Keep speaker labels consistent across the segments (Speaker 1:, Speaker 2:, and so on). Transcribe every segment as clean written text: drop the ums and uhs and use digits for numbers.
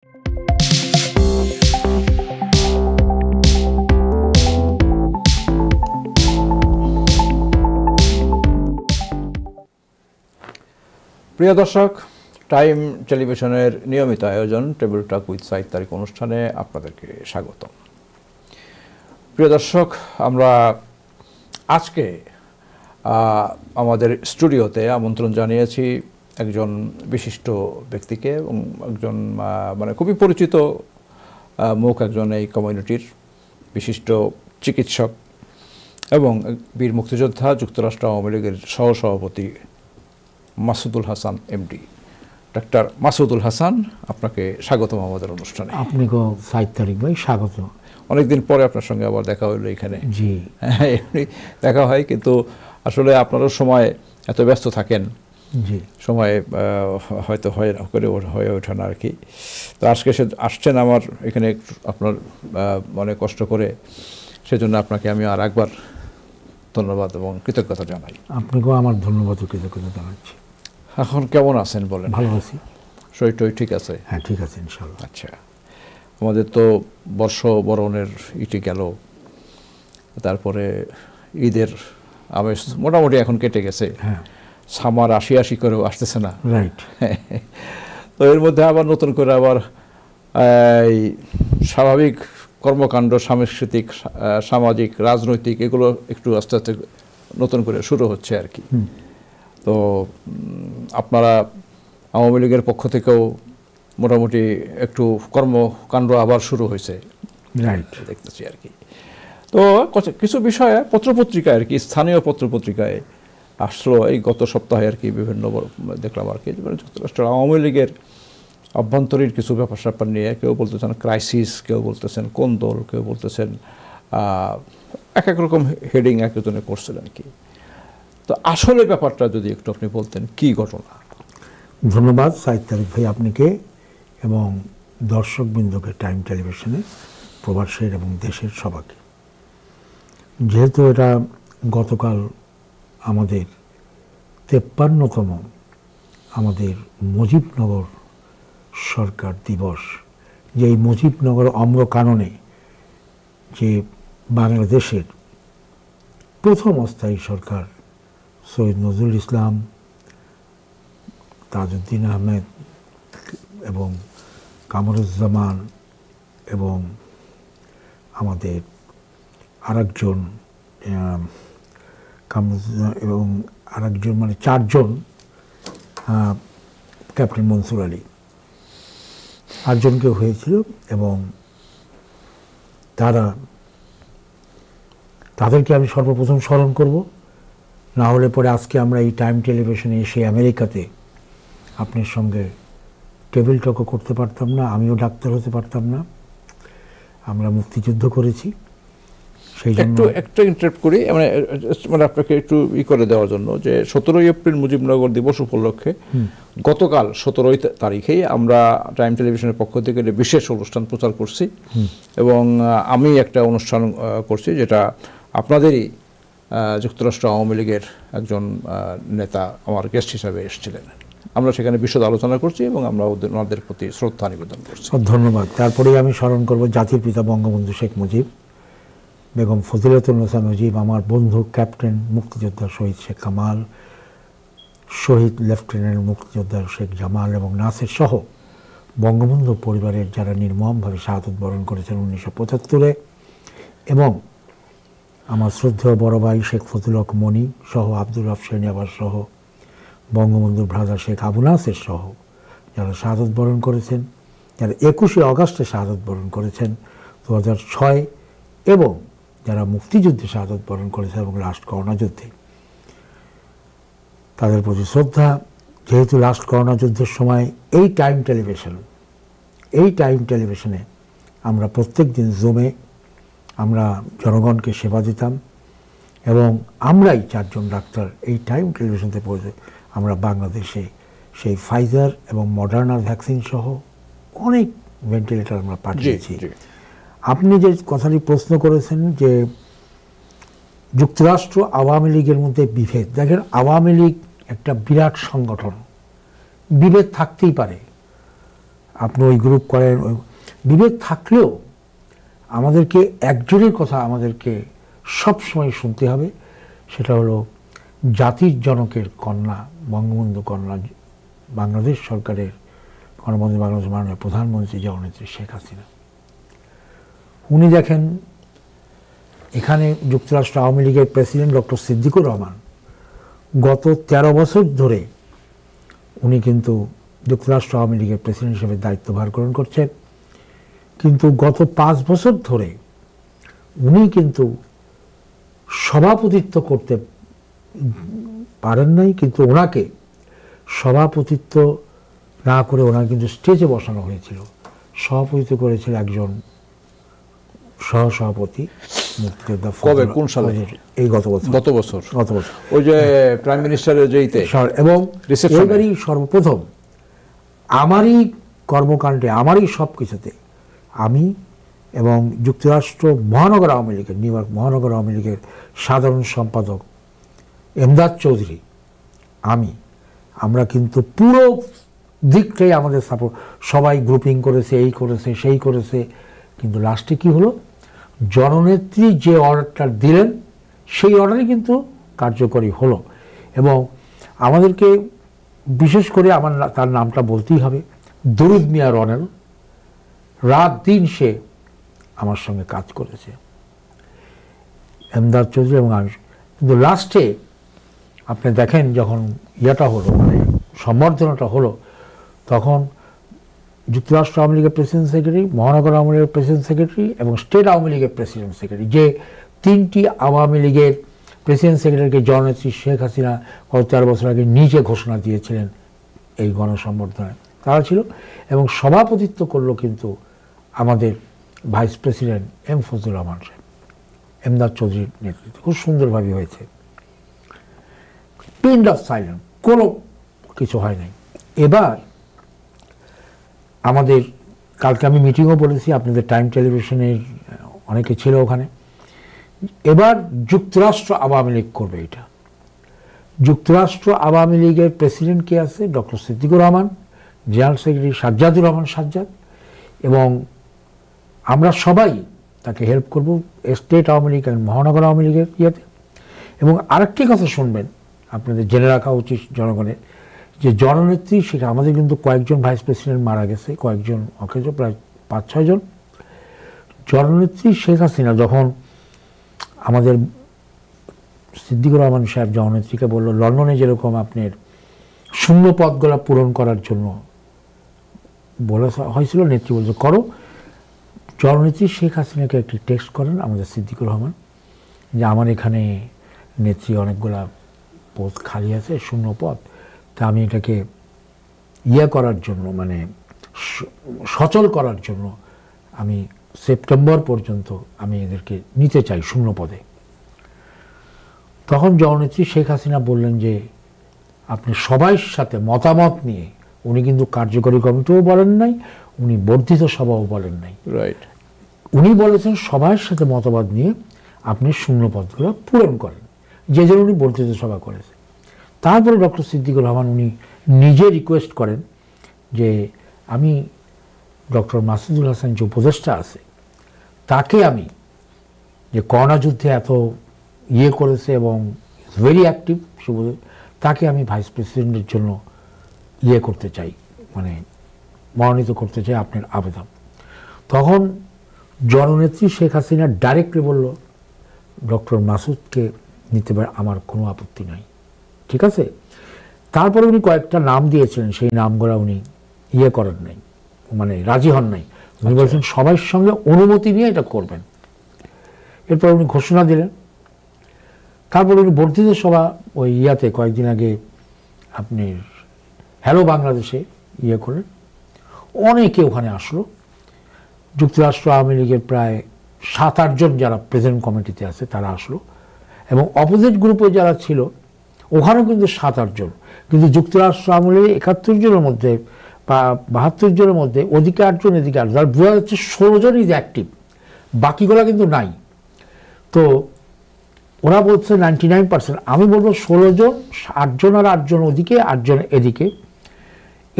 Speaker 1: প্রিয় দর্শক, টাইম টেলিভিশনের নিয়মিত আয়োজন টেবিল টক উইথ সাইদ তারিক অনুষ্ঠানে আপনাদেরকে স্বাগত। প্রিয় দর্শক, আমরা আজকে আমাদের স্টুডিওতে আমন্ত্রণ জানিয়েছি একজন বিশিষ্ট ব্যক্তিকে এবং একজন মানে খুবই পরিচিত মুখ, একজন এই কমিউনিটির বিশিষ্ট চিকিৎসক এবং বীর মুক্তিযোদ্ধা, যুক্তরাষ্ট্র আওয়ামী লীগের সহসভাপতি মাসুদুল হাসান এমডি। ডাক্তার মাসুদুল হাসান, আপনাকে স্বাগতম আমাদের অনুষ্ঠানে।
Speaker 2: আপনাকেও সাইদ তারিক ভাই স্বাগত।
Speaker 1: অনেকদিন পরে আপনার সঙ্গে আবার দেখা হলো এখানে।
Speaker 2: জি,
Speaker 1: এমনি দেখা হয়, কিন্তু আসলে আপনারও সময় এত ব্যস্ত থাকেন,
Speaker 2: জি,
Speaker 1: সময় হয়তো হয়ে ওঠে না আর কি। তো আজকে সে আসছেন আমার এখানে আপনার মানে কষ্ট করে, সেজন্য আপনাকে আমি আর একবার ধন্যবাদ এবং কৃতজ্ঞতা জানাই।
Speaker 2: আপনাকেও আমার ধন্যবাদ ও কৃতজ্ঞতা জানাচ্ছি।
Speaker 1: এখন কেমন আছেন বলেন?
Speaker 2: ভালো আছি।
Speaker 1: শরীর টই ঠিক আছে?
Speaker 2: হ্যাঁ, ঠিক আছে ইনশাল্লাহ।
Speaker 1: আচ্ছা, আমাদের তো বর্ষ বরণের ইটি গেল, তারপরে ঈদের আমেজ মোটামুটি এখন কেটে গেছে।
Speaker 2: হ্যাঁ,
Speaker 1: সামার আশি আশি করেও আসতেছে না,
Speaker 2: রাইট।
Speaker 1: তো এর মধ্যে আবার নতুন করে আবার এই স্বাভাবিক কর্মকাণ্ড, সাংস্কৃতিক, সামাজিক, রাজনৈতিক এগুলো একটু আস্তে আস্তে নতুন করে শুরু হচ্ছে আর কি। তো আপনারা আওয়ামী লীগের পক্ষ থেকেও মোটামুটি একটু কর্মকাণ্ড আবার শুরু হয়েছে,
Speaker 2: রাইট,
Speaker 1: দেখতেছি আর কি। তো কিছু বিষয়ে পত্রপত্রিকায় আর কি, স্থানীয় পত্রপত্রিকায় আসলো এই গত সপ্তাহে আর কি, বিভিন্ন দেখলাম আর কি, যুক্তরাষ্ট্র আওয়ামী লীগের অভ্যন্তরীণ কিছু ব্যাপার স্যাপার নিয়ে কেউ বলতেছেন ক্রাইসিস, কেউ বলতেছেন কোন্দল, কেউ বলতেছেন এক এক রকম হেডিং এক একজনে করছেন আর কি। তো আসলে ব্যাপারটা যদি একটু আপনি বলতেন, কি ঘটনা?
Speaker 2: ধন্যবাদ সাইদ তারিক ভাই আপনাকে এবং দর্শকবৃন্দকে, টাইম টেলিভিশনে প্রবাসের এবং দেশের সবাইকে। যেহেতু এটা গতকাল আমাদের 53তম আমাদের মুজিবনগর সরকার দিবস, যে এই মুজিবনগর অম্র কাননে যে বাংলাদেশের প্রথম অস্থায়ী সরকার সৈয়দ নজরুল ইসলাম, তাজউদ্দিন আহমেদ এবং কামরুজ্জামান এবং আমাদের আরেকজন এবং আরেকজন মানে চারজন, ক্যাপ্টেন মনসুর আলী, আটজনকে হয়েছিল এবং তাদেরকে আমি সর্বপ্রথম স্মরণ করব। না হলে পরে আজকে আমরা এই টাইম টেলিভিশনে এসে আমেরিকাতে আপনার সঙ্গে টেবিল টকও করতে পারতাম না, আমিও ডাক্তার হতে পারতাম না। আমরা মুক্তিযুদ্ধ করেছি, সেই জন্য
Speaker 1: একটু ইন্টারাপ্ট করি, মানে আপনাকে একটু করে দেওয়ার জন্য যে 17ই এপ্রিল মুজিবনগর দিবস উপলক্ষে গতকাল 17 তারিখেই আমরা টাইম টেলিভিশনের পক্ষ থেকে বিশেষ অনুষ্ঠান প্রচার করছি এবং আমি একটা অনুষ্ঠান করছি যেটা আপনাদেরই যুক্তরাষ্ট্র আওয়ামী লীগের একজন নেতা আমার গেস্ট হিসাবে এসেছিলেন। আমরা সেখানে বিশদ আলোচনা করছি এবং আমরা ওনাদের প্রতি শ্রদ্ধা নিবেদন করছি।
Speaker 2: ধন্যবাদ। তারপরেই আমি স্মরণ করব জাতির পিতা বঙ্গবন্ধু শেখ মুজিব, বেগম ফজিলাতুন্নেসা মুজিব, আমার বন্ধু ক্যাপ্টেন মুক্তিযোদ্ধা শহীদ শেখ কামাল, শহীদ লেফটেন্যান্ট মুক্তিযোদ্ধা শেখ জামাল এবং নাসির সহ বঙ্গবন্ধু পরিবারের যারা নির্মমভাবে শাহাদত বরণ করেছেন 1975-এ, এবং আমার শ্রদ্ধেয় বড় ভাই শেখ ফজলুল হক মনি সহ, আব্দুর রফ সেনিয়াবাস সহ, বঙ্গবন্ধুর ব্রাদার শেখ আবু নাসের সহ যারা শাহাদত বরণ করেছেন, যারা 21শে আগস্টে শাহাদত বরণ করেছেন 2006, এবং যারা মুক্তিযুদ্ধে শাহাদত বরণ করেছেন এবং লাস্ট করোনা যুদ্ধে, তাদের প্রতি শ্রদ্ধা। যেহেতু লাস্ট করোনা যুদ্ধের সময় এই টাইম টেলিভিশনে আমরা প্রত্যেক দিন জমে আমরা জনগণকে সেবা দিতাম এবং আমরাই চারজন ডাক্তার এই টাইম টেলিভিশনতে পড়ে আমরা বাংলাদেশে সেই ফাইজার এবং মডার্নার ভ্যাকসিন সহ অনেক ভেন্টিলেটর আমরা পাঠিয়েছি। আপনি যে কথাটি প্রশ্ন করেছেন যে যুক্তরাষ্ট্র আওয়ামী লীগের মধ্যে বিভেদ, দেখেন আওয়ামী লীগ একটা বিরাট সংগঠন, বিভেদ থাকতেই পারে। আপনি ওই গ্রুপ করেন, বিভেদ থাকলেও আমাদেরকে একজনের কথা আমাদেরকে সবসময় শুনতে হবে, সেটা হলো জাতির জনকের কন্যা, বঙ্গবন্ধু কন্যা, বাংলাদেশ সরকারের গণবন্ধু বাংলাদেশ মাননীয় প্রধানমন্ত্রী জননেত্রী শেখ হাসিনা। উনি দেখেন, এখানে যুক্তরাষ্ট্র আওয়ামী লীগের প্রেসিডেন্ট ডক্টর সিদ্দিকুর রহমান গত 13 বছর ধরে উনি কিন্তু যুক্তরাষ্ট্র আওয়ামী লীগের প্রেসিডেন্ট হিসেবে দায়িত্বভার গ্রহণ করছেন, কিন্তু গত 5 বছর ধরে উনি কিন্তু সভাপতিত্ব করতে পারেন নাই, কিন্তু ওনাকে সভাপতিত্ব না করে ওনাকে কিন্তু স্টেজে বসানো হয়েছিল। সভাপতিত্ব করেছিল একজন সহসভাপতি মুক্তিযোদ্ধা।
Speaker 1: কবে, কোন সালে?
Speaker 2: এই গত বছর
Speaker 1: ওই যে প্রাইম মিনিস্টারের যেইতে,
Speaker 2: এবং এবারই সর্বপ্রথম আমারই কর্মকাণ্ডে, আমারই সব কিছুতে আমি এবং যুক্তরাষ্ট্র মহানগর আওয়ামী লীগের, নিউ ইয়র্ক মহানগর আওয়ামী লীগের সাধারণ সম্পাদক এমদাদ চৌধুরী, আমরা কিন্তু পুরো দিকটাই আমাদের সাপোর্ট, সবাই গ্রুপিং করেছে, এই করেছে সেই করেছে, কিন্তু লাস্টে কি হলো, জননেত্রী যে অর্ডারটা দিলেন সেই অর্ডারই কিন্তু কার্যকরী হলো। এবং আমাদেরকে বিশেষ করে তার নামটা বলতেই হবে, দরুদ মিয়া রনেল, রাত দিন সে আমার সঙ্গে কাজ করেছে, এমদাদ চৌধুরী এবং আমি। কিন্তু লাস্টে আপনি দেখেন যখন ইয়েটা হলো, মানে সম্বর্ধনাটা হলো, তখন যুক্তরাষ্ট্র আওয়ামী লীগের প্রেসিডেন্ট সেক্রেটারি, মহানগর আওয়ামী লীগের প্রেসিডেন্ট সেক্রেটারি এবং স্টেট আওয়ামী লীগের প্রেসিডেন্ট সেক্রেটারি, যে 3টি আওয়ামী লীগের প্রেসিডেন্ট সেক্রেটারিকে জননেত্রী শেখ হাসিনা গত 13 বছর আগে নিজে ঘোষণা দিয়েছিলেন এই গণসম্বর্ধনায়, তারা ছিল। এবং সভাপতিত্ব করলো কিন্তু আমাদের vice president M Fazlur Rahman সাহেব, এমদাদ চৌধুরীর নেতৃত্বে। খুব সুন্দরভাবে হয়েছে, পিন অফ সাইলেন্ট, কোনো কিছু হয় নাই। এবার আমাদের কালকে আমি মিটিংও বলেছি, আপনাদের টাইম টেলিভিশনের অনেকে ছিল ওখানে। এবার যুক্তরাষ্ট্র আওয়ামী লীগ করবে এটা। যুক্তরাষ্ট্র আওয়ামী লীগের প্রেসিডেন্ট কে আছে? Doctor Siddiqur Rahman, general secretary Sajjadur Rahman Sajjad, এবং আমরা সবাই তাকে হেল্প করব স্টেট আওয়ামী লীগ এবং মহানগর আওয়ামী লীগের ইয়েতে। এবং আরেকটি কথা শুনবেন, আপনাদের জেনে রাখা উচিত জনগণের, যে জননেত্রী সেটা আমাদের কিন্তু কয়েকজন ভাইস প্রেসিডেন্ট মারা গেছে, কয়েকজন অকেজ, প্রায় 5-6 জন। জননেত্রী শেখ হাসিনা যখন আমাদের সিদ্দিকুর রহমান সাহেব জননেত্রীকে বলল, লন্ডনে যেরকম আপনার শূন্য পদগুলো পূরণ করার জন্য বলা হয়েছিল, নেত্রী বলছে করো, জননেত্রী শেখ হাসিনাকে একটি টেক্সট করেন আমাদের সিদ্দিকুর রহমান, যে আমার এখানে নেত্রী অনেকগুলা পদ খালি আছে, শূন্য পদ, তা আমি এটাকে করার জন্য, মানে সচল করার জন্য আমি সেপ্টেম্বর পর্যন্ত আমি এদেরকে নিতে চাই শূন্য পদে। তখন জননেত্রী শেখ হাসিনা বললেন যে আপনি সবাই সাথে মতামত নিয়ে, উনি কিন্তু কার্যকরী কমিটিও বলেন নাই, উনি বর্ধিত সভাও বলেন নাই,
Speaker 1: রাইট,
Speaker 2: উনি বলেছেন সবার সাথে মতামত নিয়ে আপনি শূন্য পদগুলো পূরণ করেন, যে জন্য উনি বর্ধিত সভা করেছেন। তারপরে ডক্টর সিদ্দিকুর রহমান উনি নিজে রিকোয়েস্ট করেন যে আমি ডক্টর মাসুদুল হাসান যে উপদেষ্টা আছে তাকে আমি, যে করোনা যুদ্ধে এত করেছে এবং ভেরি অ্যাক্টিভ, তাকে আমি ভাইস প্রেসিডেন্টের জন্য করতে চাই, মানে মনোনীত করতে চাই আপনার আবেদন। তখন জননেত্রী শেখ হাসিনা ডাইরেক্টলি বলল, ডক্টর মাসুদকে নিতে পারে, আমার কোনো আপত্তি নাই, ঠিক আছে। তারপরে উনি কয়েকটা নাম দিয়েছিলেন, সেই নামগুলো উনি করেন নাই, মানে রাজি হন নাই। উনি বলছেন সবার সঙ্গে অনুমতি নিয়ে এটা করবেন। এরপর উনি ঘোষণা দিলেন। তারপর উনি বর্ধিত সভা ওই কয়েকদিন আগে আপনি হ্যালো বাংলাদেশে করেন, অনেকে ওখানে আসলো। যুক্তরাষ্ট্র আওয়ামী লীগের প্রায় 7-8 জন যারা প্রেসিডেন্ট কমিটিতে আছে তারা আসলো, এবং অপোজিট গ্রুপে যারা ছিল ওখানেও কিন্তু 7-8 জন। কিন্তু যুক্তরাষ্ট্র আওয়ামী লীগের 71 জনের মধ্যে বা 72 জনের মধ্যে ওদিকে 8 জন এদিকে 8 জন, বোঝা যাচ্ছে 16 জনই অ্যাক্টিভ, বাকিগুলো কিন্তু নাই। তো ওরা বলছে 99%, আমি বলবো 16 জন, 8 জন আর 8 জন ওদিকে, 8 জন এদিকে।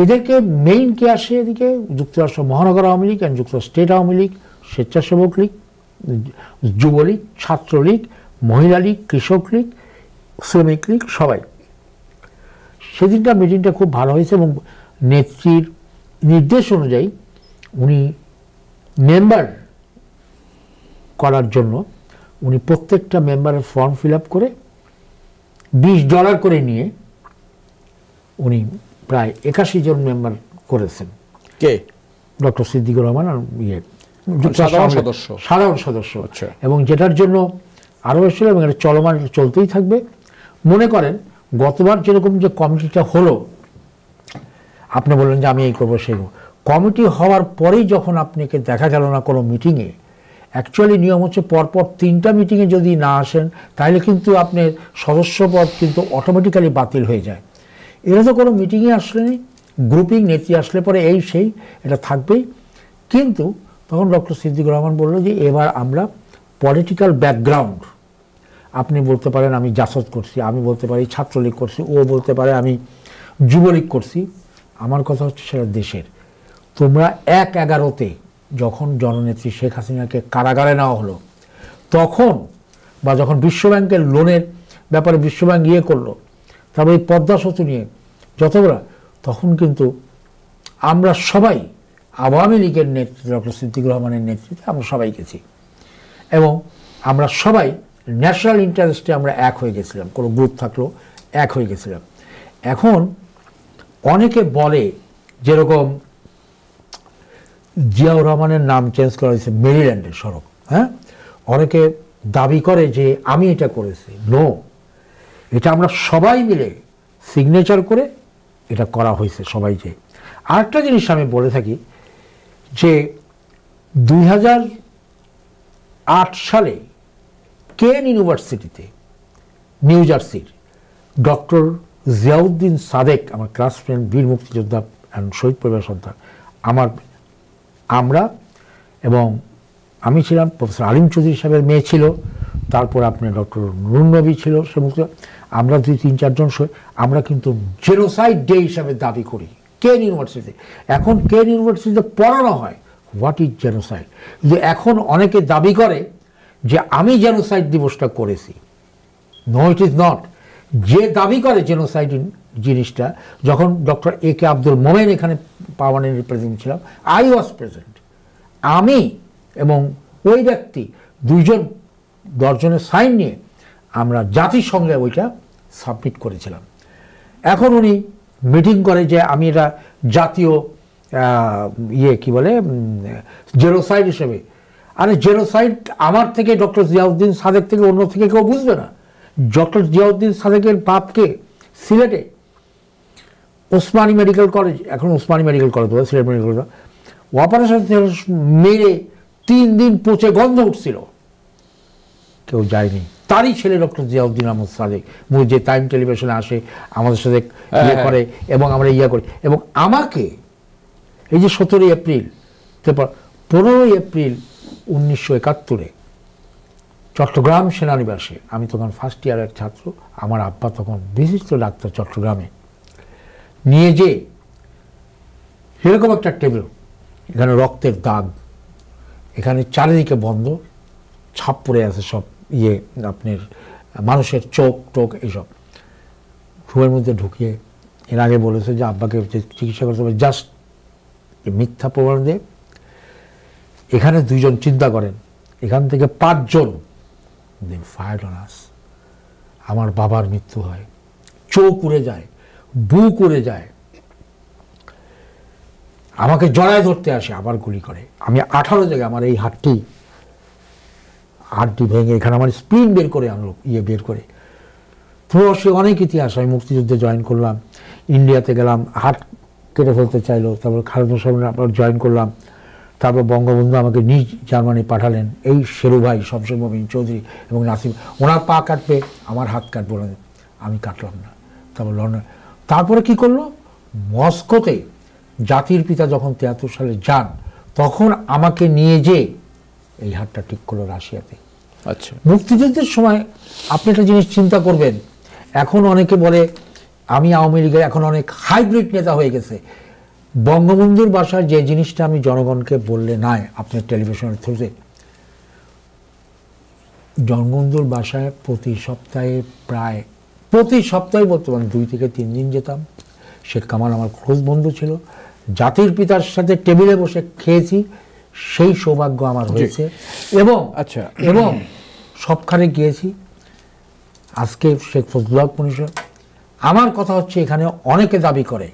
Speaker 2: এদেরকে মেইন কে আসে এদিকে যুক্তরাষ্ট্র মহানগর আওয়ামী লীগ অ্যান্ড যুক্তরাষ্ট্র স্টেট আওয়ামী লীগ, স্বেচ্ছাসেবক লীগ, যুবলীগ, ছাত্রলীগ, মহিলা লীগ, কৃষক লীগ, শ্রমিক লীগ, সবাই। সেদিনকার মিটিংটা খুব ভালো হয়েছে এবং নেত্রীর নির্দেশ অনুযায়ী উনি মেম্বার করার জন্য উনি প্রত্যেকটা মেম্বারের ফর্ম ফিল আপ করে $20 করে নিয়ে উনি প্রায় 81 জন মেম্বার করেছেন।
Speaker 1: কে?
Speaker 2: ডক্টর সিদ্দিকুর রহমান আর সাধারণ সদস্য।
Speaker 1: আচ্ছা।
Speaker 2: এবং যেটার জন্য আরও এসেছিল এবং এটা চলমান, চলতেই থাকবে। মনে করেন গতবার যেরকম যে কমিটিটা হলো, আপনি বললেন যে আমি এই করবো সেই করবো, কমিটি হওয়ার পরেই যখন আপনাকে দেখা গেল না কোনো মিটিংয়ে, অ্যাকচুয়ালি নিয়ম হচ্ছে পরপর 3টা মিটিংয়ে যদি না আসেন তাহলে কিন্তু আপনার সদস্যপদ কিন্তু অটোমেটিক্যালি বাতিল হয়ে যায়। এরা তো কোনো মিটিংয়ে আসলেনি, গ্রুপিং নেত্রী আসলে পরে এই সেই এটা থাকবেই। কিন্তু তখন ডক্টর সিদ্দিকুর রহমান বলল যে এবার আমরা পলিটিক্যাল ব্যাকগ্রাউন্ড, আপনি বলতে পারেন আমি জাসদ করছি, আমি বলতে পারি ছাত্রলীগ করছি, ও বলতে পারে আমি যুবলীগ করছি, আমার কথা হচ্ছে সেটা দেশের। তোমরা 1/11-তে যখন জননেত্রী শেখ হাসিনাকে কারাগারে নেওয়া হলো তখন, বা যখন বিশ্বব্যাংকের লোনের ব্যাপারে বিশ্বব্যাংক ইয়ে করলো, তারপরে এই পদ্মা সেতু নিয়ে যতগুলা, তখন কিন্তু আমরা সবাই আওয়ামী লীগের নেতৃত্বে, ডক্টর সিদ্দিকুর রহমানের নেতৃত্বে আমরা সবাই গেছি এবং আমরা সবাই ন্যাশনাল ইন্টারেস্টে আমরা এক হয়ে গেছিলাম, কোনো গ্রুপ থাকলেও এক হয়ে গেছিলাম। এখন অনেকে বলে যেরকম জিয়াউর রহমানের নাম চেঞ্জ করা হয়েছে মেরিল্যান্ডের সড়ক, হ্যাঁ, অনেকে দাবি করে যে আমি এটা করেছি। নো, এটা আমরা সবাই মিলে সিগনেচার করে এটা করা হয়েছে সবাই। যে আরেকটা জিনিস আমি বলে থাকি যে 2008 সালে কেন ইউনিভার্সিটিতে নিউ জার্সির ডক্টর জিয়াউদ্দিন সাদেক, আমার ক্লাস ফ্রেন্ড, বীর মুক্তিযোদ্ধা এবং শহীদ পরিবার সন্তান, আমরা এবং আমি ছিলাম, প্রফেসর আলিম চৌধুরী সাহেবের মেয়ে ছিল, তারপর আপনার ডক্টর নুরুন নবী ছিল, সে মুক্তি, আমরা 2-3-4 জন আমরা কিন্তু জেনোসাইড ডে হিসাবে দাবি করি কেন ইউনিভার্সিটিতে। এখন কেন ইউনিভার্সিটিতে পড়ানো হয় হোয়াট ইজ জেনোসাইড, কিন্তু এখন অনেকে দাবি করে যে আমি জেনোসাইড দিবসটা করেছি। No, it is not. যে দাবি করে জেনোসাইড জিনিসটা, যখন ডক্টর A.K. আব্দুল মোমেন এখানে পার্মানেন্ট রিপ্রেজেন্টেটিভ ছিলাম, আই ওয়াজ প্রেজেন্ট, আমি এবং ওই ব্যক্তি 10 জনের সাইন নিয়ে আমরা জাতিসংঘে ওইটা সাবমিট করেছিলাম। এখন উনি মিটিং করে যে আমি এটা জাতীয় কি বলে জেনোসাইড হিসেবে। আরে জেনোসাইড আমার থেকে, ডক্টর জিয়াউদ্দিন সাদেক থেকে, অন্য থেকে কেউ বুঝবে না। ডক্টর জিয়াউদ্দিন সাদেকের বাপকে সিলেটে ওসমানী মেডিকেল কলেজ, এখন ওসমানী মেডিকেল কলেজ বলে, সিলেট মেডিকেল কলেজ, অপারেশন মেরে 3 দিন পচে গন্ধ উঠছিল, কেউ যায়নি। তারই ছেলে ডক্টর জিয়াউদ্দিন আহমদ সাদেক, যে টাইম টেলিভিশনে আসে আমাদের সাথে ইয়ে করে এবং আমরা ইয়ে করি। এবং আমাকে এই যে 17 এপ্রিল, তারপর 15 এপ্রিল 1971 চট্টগ্রাম সেনানিবাসে, আমি তখন ফার্স্ট ইয়ারের ছাত্র, আমার আব্বা তখন বিশিষ্ট ডাক্তার, চট্টগ্রামে নিয়ে যে এরকম একটা টেবিল, এখানে রক্তের দাগ, এখানে চারিদিকে বন্ধ, ছাপ পড়ে আছে সব ইয়ে আপনার মানুষের চোখ টোক এইসব, রুমের মধ্যে ঢুকিয়ে এর আগে বলেছে যে আব্বাকে চিকিৎসা করতে হবে, জাস্ট মিথ্যা প্রমাণ দিয়ে এখানে 2 জন, চিন্তা করেন, এখান থেকে 5 জন ফায়ার্ড অন আস। আমার বাবার মৃত্যু হয়, চোখ উড়ে যায়, বুক উড়ে যায়, আমাকে জড়ায় ধরতে আসে, আবার গুলি করে। আমি 18 জায়গায় আমার এই হাতটি ভেঙে এখানে আমার স্পিন বের করে আনলো, বের করে। সে অনেক ইতিহাস। আমি মুক্তিযুদ্ধে জয়েন করলাম, ইন্ডিয়াতে গেলাম, হাত কেটে ফেলতে চাইলো, তারপর খালেদা জিয়ার জয়েন করলাম, তারপর বঙ্গবন্ধু আমাকে নিজ জার্মানি পাঠালেন, এই শেরু ভাই, শমশের মোমিন চৌধুরী এবং নাসিম, ওনার পা কাটবে, আমার হাত কাটবে, আমি কাটলাম না। তারপর লন্ডন, তারপরে কি করলো, মস্কোতে জাতির পিতা যখন 73 সালে যান, তখন আমাকে নিয়ে যে এই হাতটা ঠিক করলো রাশিয়াতে।
Speaker 1: আচ্ছা,
Speaker 2: মুক্তিযুদ্ধের সময় আপনি একটা জিনিস চিন্তা করবেন, এখন অনেকে বলে আমি আওয়ামী লীগের এখন অনেক হাইব্রিড নেতা হয়ে গেছে। বঙ্গবন্ধুর বাসায় যে জিনিসটা আমি জনগণকে বললে নাই আপনার টেলিভিশনের থ্রুতে, বঙ্গবন্ধুর বাসায় প্রতি সপ্তাহে বলতে পারেন 2 থেকে 3 দিন যেতাম। শেখ কামাল আমার ক্লোজ বন্ধু ছিল, জাতির পিতার সাথে টেবিলে বসে খেয়েছি, সেই সৌভাগ্য আমার হয়েছে। এবং এবং সবখানে গিয়েছি। আজকে শেখ ফজলুল হক মনি, আমার কথা হচ্ছে এখানে অনেকে দাবি করে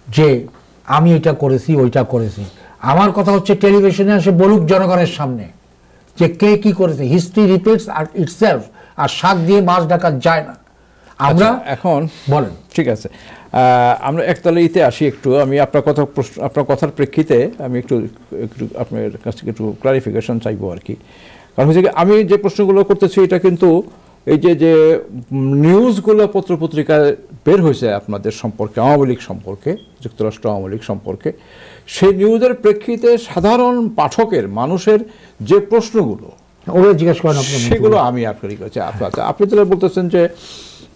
Speaker 2: যে আমি এটা করেছি ওইটা করেছি। আমার কথা হচ্ছে টেলিভিশনে এসে বলুক জনগণের সামনে যে কে কি করেছে। হিস্ট্রি রিপিটস আর ইটসেলফ, আর শাক দিয়ে মাছ ঢাকা যায় না। আমরা
Speaker 1: এখন
Speaker 2: বলেন,
Speaker 1: ঠিক আছে, আমরা একতলা ইতে আসি একটু। আমি আপনার কথার প্রেক্ষিতে আমি একটু আপনার কাছ থেকে একটু ক্লারিফিকেশন চাইবো আর কি। কারণ হচ্ছে কি, আমি যে প্রশ্নগুলো করতেছি এটা কিন্তু এই যে নিউজগুলো পত্রপত্রিকায় বের হয়েছে আপনাদের সম্পর্কে, আওয়ামী লীগ সম্পর্কে, যুক্তরাষ্ট্র আওয়ামী লীগ সম্পর্কে, সেই নিউজের প্রেক্ষিতে সাধারণ পাঠকের মানুষের যে প্রশ্নগুলো
Speaker 2: ওরা জিজ্ঞেস করেন
Speaker 1: সেগুলো আমি আপনারই কাছে। আপনি তাহলে বলতেছেন যে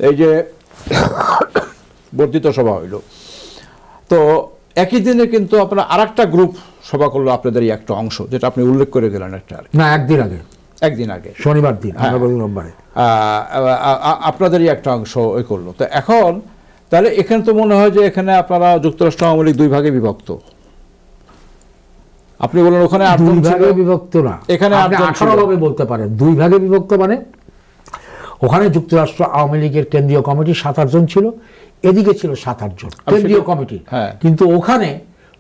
Speaker 1: এই যে বর্ধিত সভা হইল, তো একই দিনে কিন্তু আপনার আরেকটা গ্রুপ সভা করলো, আপনাদেরই একটা অংশ, যেটা আপনি উল্লেখ করে গেলেন একটা
Speaker 2: না একদিন আগে শনিবার দিন, রোববারে
Speaker 1: আপনাদেরই একটা অংশ ওই করলো। তো এখন তাহলে এখানে তো মনে হয় যে এখানে আপনারা যুক্তরাষ্ট্র আওয়ামী লীগ 2 ভাগে বিভক্ত। আপনি বলেন ওখানে
Speaker 2: 2 ভাগে বিভক্ত না,
Speaker 1: এখানে
Speaker 2: 18 ভাবে বলতে পারেন। 2 ভাগে বিভক্ত মানে ওখানে যুক্তরাষ্ট্র আওয়ামী লীগের কেন্দ্রীয় কমিটি 7-8 জন ছিল, এদিকে ছিল 7-8 জন কেন্দ্রীয় কমিটি। কিন্তু ওখানে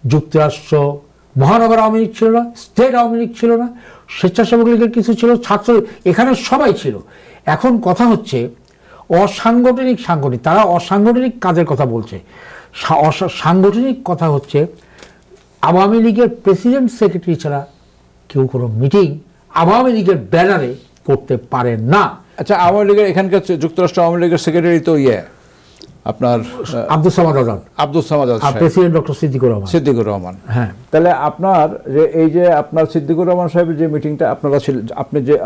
Speaker 2: যুক্তরাষ্ট্র মহানগর আওয়ামী লীগ ছিল না, স্টেট আওয়ামী লীগ ছিল না, স্বেচ্ছাসেবক লীগের কিছু ছিল, ছাত্র, এখানে সবাই ছিল। এখন কথা হচ্ছে অসাংগঠনিক তারা অসাংগঠনিক কাজের কথা বলছে। সাংগঠনিক কথা হচ্ছে আওয়ামী লীগের প্রেসিডেন্ট সেক্রেটারি ছাড়া কেউ কোনো মিটিং আওয়ামী লীগের ব্যানারে করতে পারে না।
Speaker 1: আচ্ছা, আওয়ামী লীগের এখানকার যুক্তরাষ্ট্র আওয়ামী লীগের সেক্রেটারি তো আপনার
Speaker 2: আব্দুল সামাদ আজাদ, প্রেসিডেন্ট ডক্টর সিদ্দিকুর রহমান।
Speaker 1: হ্যাঁ, তাহলে আপনার যে এই যে আপনার সিদ্দিকুর রহমান সাহেবের যে মিটিংটা আপনারা ছিলেন,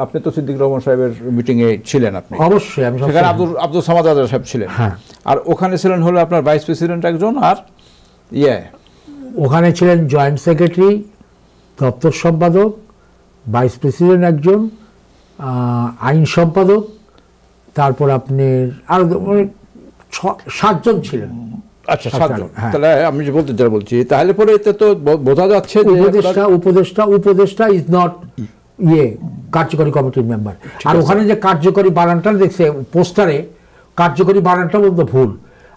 Speaker 1: আপনি তো সিদ্দিকুর রহমান সাহেবের মিটিং এ ছিলেন, আপনি
Speaker 2: অবশ্যই, আমি
Speaker 1: সেখানে আব্দুল সামাদ আজাদ সাহেব ছিলেন। আর ওখানে ছিলেন হলো আপনার ভাইস প্রেসিডেন্ট একজন, আর
Speaker 2: ওখানে ছিলেন জয়েন্ট সেক্রেটারি, দপ্তর সম্পাদক, ভাইস প্রেসিডেন্ট একজন, আইন সম্পাদক, তারপর আপনার আর 7 জন ছিলেন।
Speaker 1: আচ্ছা, 7 জন। তাহলে আমি যে বলছি, তাহলে পরে এতে তো বোঝা যাচ্ছে
Speaker 2: উপদেষ্টা ইজ নট কার্যকরী কমিটির মেম্বার। আর ওখানে যে কার্যকরী বানানটা দেখছে পোস্টারে, কার্যকরী বানানটা বলতে ভুল।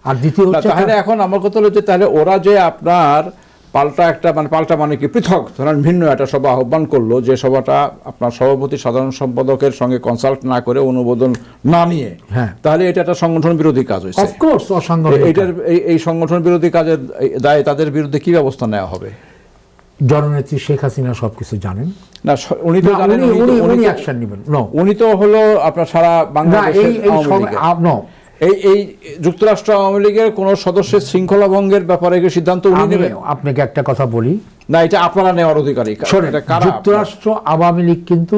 Speaker 2: আর দ্বিতীয় হচ্ছে,
Speaker 1: তাহলে এখন আমার কথা হলো যে তাহলে ওরা যে আপনার পাল্টা মানে কি পৃথক ধরেন ভিন্ন একটা সভা আহ্বান করলো, যে সভাটা আপনার সভাপতি সাধারণ সম্পাদকের সঙ্গে কনসাল্ট না করে, অনুমোদন না নিয়ে, তাহলে এটা একটা সংগঠন বিরোধী কাজ হয়েছে।
Speaker 2: অফকোর্স অসাংগঠনিক।
Speaker 1: এটার এই সংগঠন বিরোধী কাজের দায়ে তাদের বিরুদ্ধে কি ব্যবস্থা নেওয়া হবে?
Speaker 2: জননেত্রী শেখ হাসিনা সবকিছু জানেন
Speaker 1: না, উনি তো জানেন,
Speaker 2: উনি অ্যাকশন নেবেন।
Speaker 1: উনি তো হলো আপনার সারা বাংলাদেশের এই যুক্তরাষ্ট্র আওয়ামী লীগের কোন সদস্যের শৃঙ্খলা ভঙ্গের ব্যাপারে সিদ্ধান্ত উনি নেবেন।
Speaker 2: আপনাকে একটা কথা বলি,
Speaker 1: না এটা আপনারা নেওয়ার অধিকারী।
Speaker 2: যুক্তরাষ্ট্র আওয়ামী লীগ কিন্তু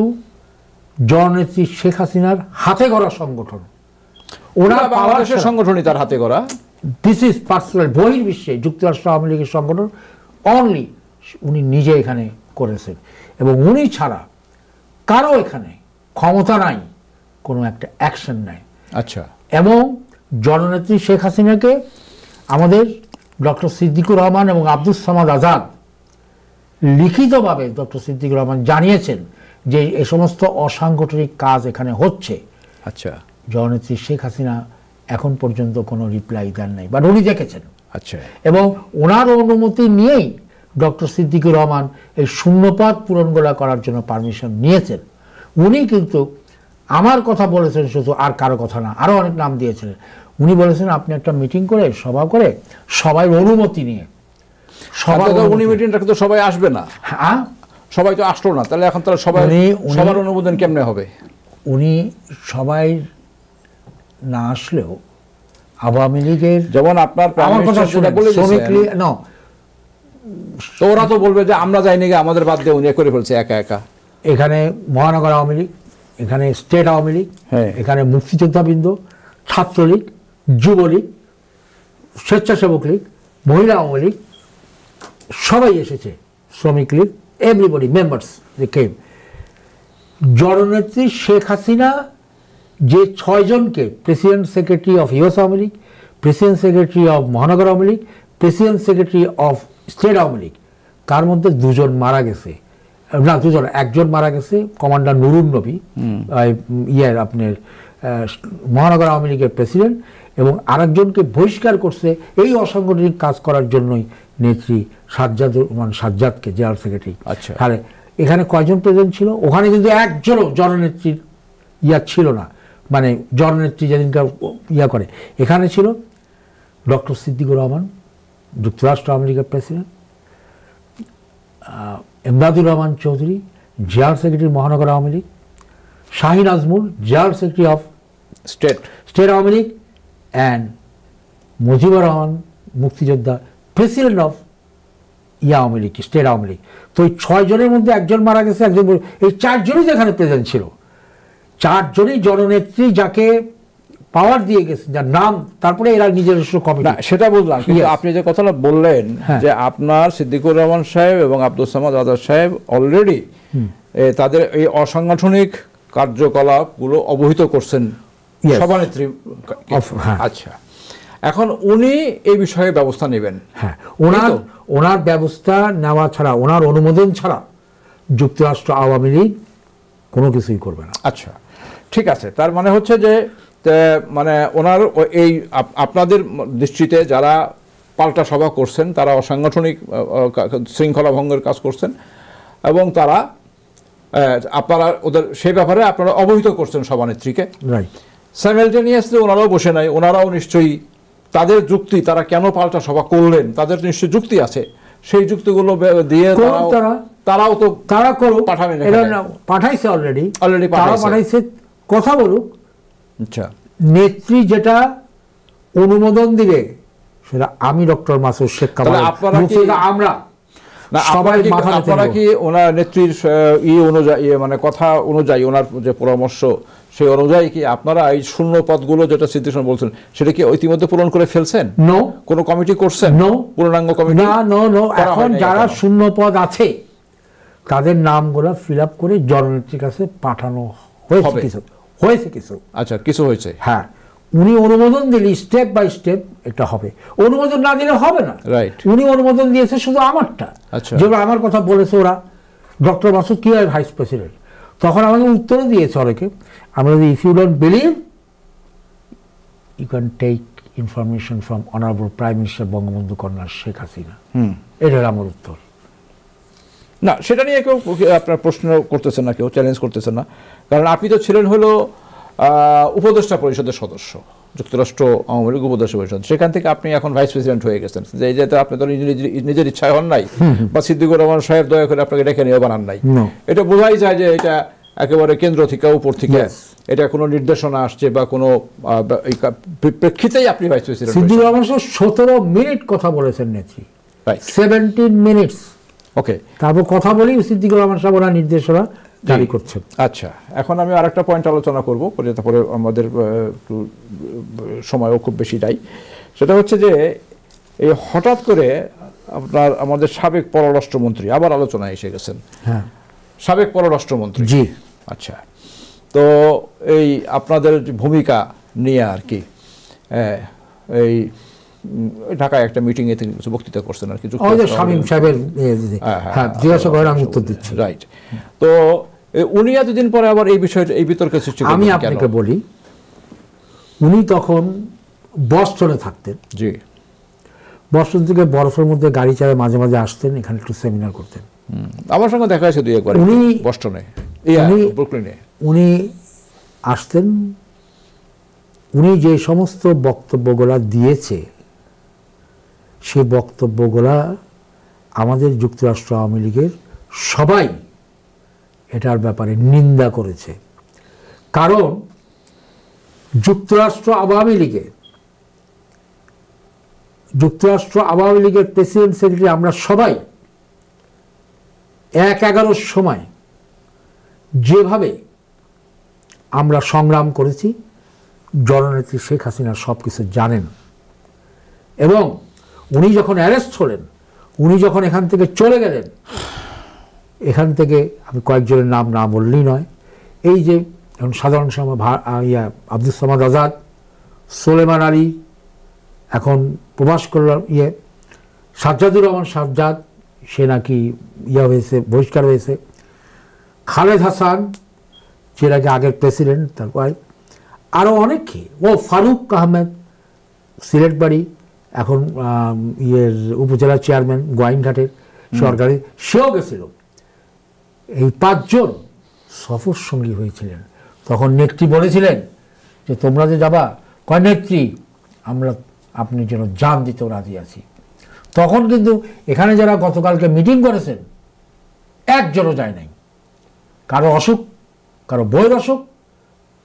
Speaker 2: জননেত্রী শেখ হাসিনার হাতে গড়া সংগঠন। ওরা
Speaker 1: বাংলাদেশের সংগঠনই তার হাতে গড়া।
Speaker 2: দিস ইজ পার্সোনাল, বহির্বিশ্বে যুক্তরাষ্ট্র আওয়ামী লীগের সংগঠন অনলি উনি নিজে এখানে করেছেন, এবং উনি ছাড়া কারো এখানে ক্ষমতা নাই কোনো একটা অ্যাকশন নেয়।
Speaker 1: আচ্ছা,
Speaker 2: এবং জননেত্রী শেখ হাসিনাকে আমাদের ডক্টর সিদ্দিকুর রহমান এবং আব্দুল সামাদ আজাদ লিখিতভাবে ডক্টর সিদ্দিকুর রহমান জানিয়েছেন যে এ সমস্ত অসাংগঠনিক কাজ এখানে হচ্ছে।
Speaker 1: আচ্ছা,
Speaker 2: জননেত্রী শেখ হাসিনা এখন পর্যন্ত কোনো রিপ্লাই দেন নাই, বাট উনি দেখেছেন।
Speaker 1: আচ্ছা,
Speaker 2: এবং ওনার অনুমতি নিয়েই ডক্টর সিদ্দিকুর রহমান এই শূন্যপদ পূরণগুলো করার জন্য পারমিশন নিয়েছেন। উনি কিন্তু আমার কথা বলেছেন শুধু, আর কারো কথা না, আরও অনেক নাম দিয়েছিলেন। উনি বলেছেন আপনি একটা মিটিং করে, সভা করে, সবাই অনুমতি নিয়ে।
Speaker 1: উনি মিটিংটা তো সবাই আসবে না, সবাই তো আসলো না, তাহলে এখন তারা সবার অনুমোদন কেমনে হবে?
Speaker 2: উনি সবাই না আসলেও আওয়ামী লীগের,
Speaker 1: যেমন আপনার তো ওরা তো বলবে যে আমরা যাইনি, আমাদের বাদ দিয়ে উনি করে ফেলছে একা একা।
Speaker 2: এখানে মহানগর আওয়ামী লীগ, এখানে স্টেট আওয়ামী লীগ, এখানে মুক্তিযোদ্ধাবৃন্দ, ছাত্রলীগ, যুবলীগ, স্বেচ্ছাসেবক লীগ, মহিলা আওয়ামী লীগ সবাই এসেছে, Sramik League, everybody members they came. জননেত্রী শেখ হাসিনা যে 6 জনকে, president secretary of US Awami League, president secretary of মহানগর Awami League, president secretary of state Awami League, তার মধ্যে 2 জন মারা গেছে, না 2 জন, 1 জন মারা গেছে কমান্ডার নুরুন নবী, আপনার মহানগর আওয়ামী লীগের প্রেসিডেন্ট, এবং আরেকজনকে বহিষ্কার করছে এই অসাংগঠনিক কাজ করার জন্যই নেত্রী সাজ্জাদকে, জেনারেল সেক্রেটারি।
Speaker 1: আচ্ছা,
Speaker 2: তাহলে এখানে কয়জন প্রেসিডেন্ট ছিল? ওখানে কিন্তু একজনও জননেত্রীর ছিল না, মানে জননেত্রী যেদিনকার করে। এখানে ছিল ডক্টর সিদ্দিকুর রহমান, যুক্তরাষ্ট্র আওয়ামী লীগের president, Emdadur Rahman Chowdhury, general secretary মহানগর Awami League, Shahin Azmul, general secretary of state Awami League, and Mujibur Rahman মুক্তিযোদ্ধা, president of Awami League, state Awami League. তো এই 6 জনের মধ্যে 1 জন মারা গেছে, একজন, এই 4 জনই এখানে প্রেজেন্ট ছিল। 4 জনই জননেত্রী যাকে পাওয়ার দিয়ে গেছে, যার নাম, তারপরে এরা নিজস্ব কমিটি।
Speaker 1: সেটা বুঝলাম, কিন্তু আপনি যে কথাটা বললেন যে আপনার সিদ্দিকুর রহমান সাহেব এবং আব্দুল সামাদ আজাদ সাহেব অলরেডি তাদের এই অসাংগঠনিক কার্যকলাপগুলো অবহিত করছেন সভানেত্রী। আচ্ছা, এখন উনি এই বিষয়ে ব্যবস্থা নেবেন।
Speaker 2: হ্যাঁ, ওনার ব্যবস্থা নেওয়া ছাড়া, ওনার অনুমোদন ছাড়া যুক্তরাষ্ট্র আওয়ামী লীগ কোনো কিছুই করবে না।
Speaker 1: আচ্ছা, ঠিক আছে। তার মানে হচ্ছে যে মানে ওনার এই আপনাদের দৃষ্টিতে যারা পাল্টা সভা করছেন তারা অসাংগঠনিক শৃঙ্খলা ভঙ্গের কাজ করছেন, এবং তারা আপনারা ওদের সেই ব্যাপারে আপনারা অবহিত করছেন সভানেত্রীকে।
Speaker 2: রাইট।
Speaker 1: সাইমেলটেনিয়াসলি ওনারাও বসে নাই, ওনারাও নিশ্চয়ই তাদের যুক্তি, তারা কেন পাল্টা সভা করলেন তাদের নিশ্চয়ই যুক্তি আছে, সেই যুক্তিগুলো দিয়ে তারাও তো
Speaker 2: তারা করুক, পাঠাইছে অলরেডি পাঠাইছে, কথা বলুক।
Speaker 1: আচ্ছা,
Speaker 2: নেত্রী যেটা অনুমোদন দিবে সেটা আমি ডক্টর মাসুদ শেখ কামাল, আমরা সবাই
Speaker 1: আপনারা কি ওনার নেত্রীর অনুযায়ী, মানে কথা অনুযায়ী, ওনার যে পরামর্শ সেই অনুযায়ী কি আপনারা এই শূন্য পদগুলো যেটা সিদ্দিকুর বলছেন সেটা কি ইতিমধ্যে পূরণ করে ফেলছেন?
Speaker 2: নো।
Speaker 1: কোনো কমিটি করছেন?
Speaker 2: নো।
Speaker 1: পূর্ণাঙ্গ কমিটি?
Speaker 2: না, নো নো। এখন যারা শূন্য পদ আছে তাদের নামগুলো ফিল আপ করে জননেত্রীর কাছে পাঠানো হয়েছে কিছু।
Speaker 1: আচ্ছা, কিছু হয়েছে।
Speaker 2: হ্যাঁ, উনি অনুমোদন দিলে স্টেপ বাই স্টেপ এটা হবে, অনুমোদন না দিলে হবে না।
Speaker 1: রাইট।
Speaker 2: উনি অনুমোদন দিয়েছে শুধু আমারটা।
Speaker 1: আচ্ছা,
Speaker 2: যেগুলো আমার কথা বলেছে ওরা, ডক্টর মাসুদ কি হয় ভাইস প্রেসিডেন্ট, তখন আমাকে উত্তরও দিয়েছে অনেকে, আমরা যদি if you don't believe you can take information from honourable prime minister Bangabandhu কন্যা শেখ হাসিনা। এটা আমার উত্তর।
Speaker 1: না, সেটা নিয়ে কেউ আপনার প্রশ্ন করতেছেন না, কেউ চ্যালেঞ্জ করতেছেন না, কারণ আপনি তো ছিলেন হলো উপদেষ্টা পরিষদের সদস্য, যুক্তরাষ্ট্র আওয়ামী লীগ উপদেষ্টা পরিষদ, সেখান থেকে আপনি এখন ভাইস প্রেসিডেন্ট হয়ে গেছেন, যে যেটা আপনি তো নিজের ইচ্ছায় হন নাই, বা সিদ্দিকুর রহমান সাহেব দয়া করে আপনাকে ডেকে নিয়ে বানান নাই। এটা বোঝাই যায় যে এটা একেবারে কেন্দ্র থেকে, উপর থেকে এটা কোনো নির্দেশনা আসছে বা কোনো প্রেক্ষিতেই আপনি vice president.
Speaker 2: Siddiqur Rahman 17 minute কথা বলেছেন নেত্রী, 17 মিনিটস।
Speaker 1: ওকে,
Speaker 2: তারপর কথা বলি সিদ্দিকুর রহমান সাহেব ওনার নির্দেশনা জারি করছেন।
Speaker 1: আচ্ছা, এখন আমি আরেকটা পয়েন্ট আলোচনা করবো, তারপরে আমাদের একটু সময়ও খুব বেশি নাই। সেটা হচ্ছে যে এই হঠাৎ করে আমাদের সাবেক পররাষ্ট্রমন্ত্রী আবার আলোচনায় এসে গেছেন।
Speaker 2: হ্যাঁ,
Speaker 1: সাবেক পররাষ্ট্রমন্ত্রী।
Speaker 2: জি।
Speaker 1: আচ্ছা, তো এই আপনাদের ভূমিকা নিয়ে আর কি, এই ঢাকায় একটা মিটিংয়ে তিনি কিছু বক্তৃতা করছেন আর কি,
Speaker 2: শামীম সাহেবের জিজ্ঞাসা করেন, আমি উত্তর দিচ্ছি।
Speaker 1: রাইট। তো উনি এতদিন পরে আবার এই বিষয়টা, এই বিতর্কের সৃষ্টি করলেন।
Speaker 2: আমি আপনাকে বলি, উনি তখন বস্টনে থাকতেন।
Speaker 1: জি।
Speaker 2: বস্টন থেকে বরফের মধ্যে গাড়ি চালায় মাঝে মাঝে আসতেন, এখানে একটু সেমিনার করতেন।
Speaker 1: আমার সঙ্গে দেখা হয়েছে 2 একবার উনি বস্টনে, ব্রুকলিনে
Speaker 2: উনি আসতেন। উনি যে সমস্ত বক্তব্যগুলা দিয়েছে সেই বক্তব্যগুলা আমাদের যুক্তরাষ্ট্র আওয়ামী লীগের সবাই এটার ব্যাপারে নিন্দা করেছে, কারণ যুক্তরাষ্ট্র আওয়ামী লীগের প্রেসিডেন্ট সেক্রেটারি আমরা সবাই 1-11 সময় যেভাবে আমরা সংগ্রাম করেছি, জননেত্রী শেখ হাসিনা সব কিছু জানেন, এবং উনি যখন অ্যারেস্ট হলেন, উনি যখন এখান থেকে চলে গেলেন, এখান থেকে আমি কয়েকজনের নাম না বললেই নয়, এই যে এখন সাধারণ আব্দুস সামাদ আজাদ, সোলেমান আলী, এখন প্রবাস করলাম সাজ্জাদুর রহমান সাজ্জাদ, সে নাকি হয়েছে, বহিষ্কার হয়েছে, খালেদ হাসান যে নাকি আগের প্রেসিডেন্ট, তারপর আরও অনেকে, ফারুক আহমেদ সিলেট বাড়ি, এখন উপজেলা চেয়ারম্যান গোয়াইনঘাটের সরকারি, সেও গেছিল। এই 5 জন সফর সঙ্গী হয়েছিলেন। তখন নেত্রী বলেছিলেন যে তোমরা যে যাবা, কয় নেত্রী আমরা আপনি যেন জান দিতেও রাজি আছি। তখন কিন্তু এখানে যারা গতকালকে মিটিং করেছেন একজনও যায় নাই, কারো অসুখ, কারো বইয়ের অসুখ,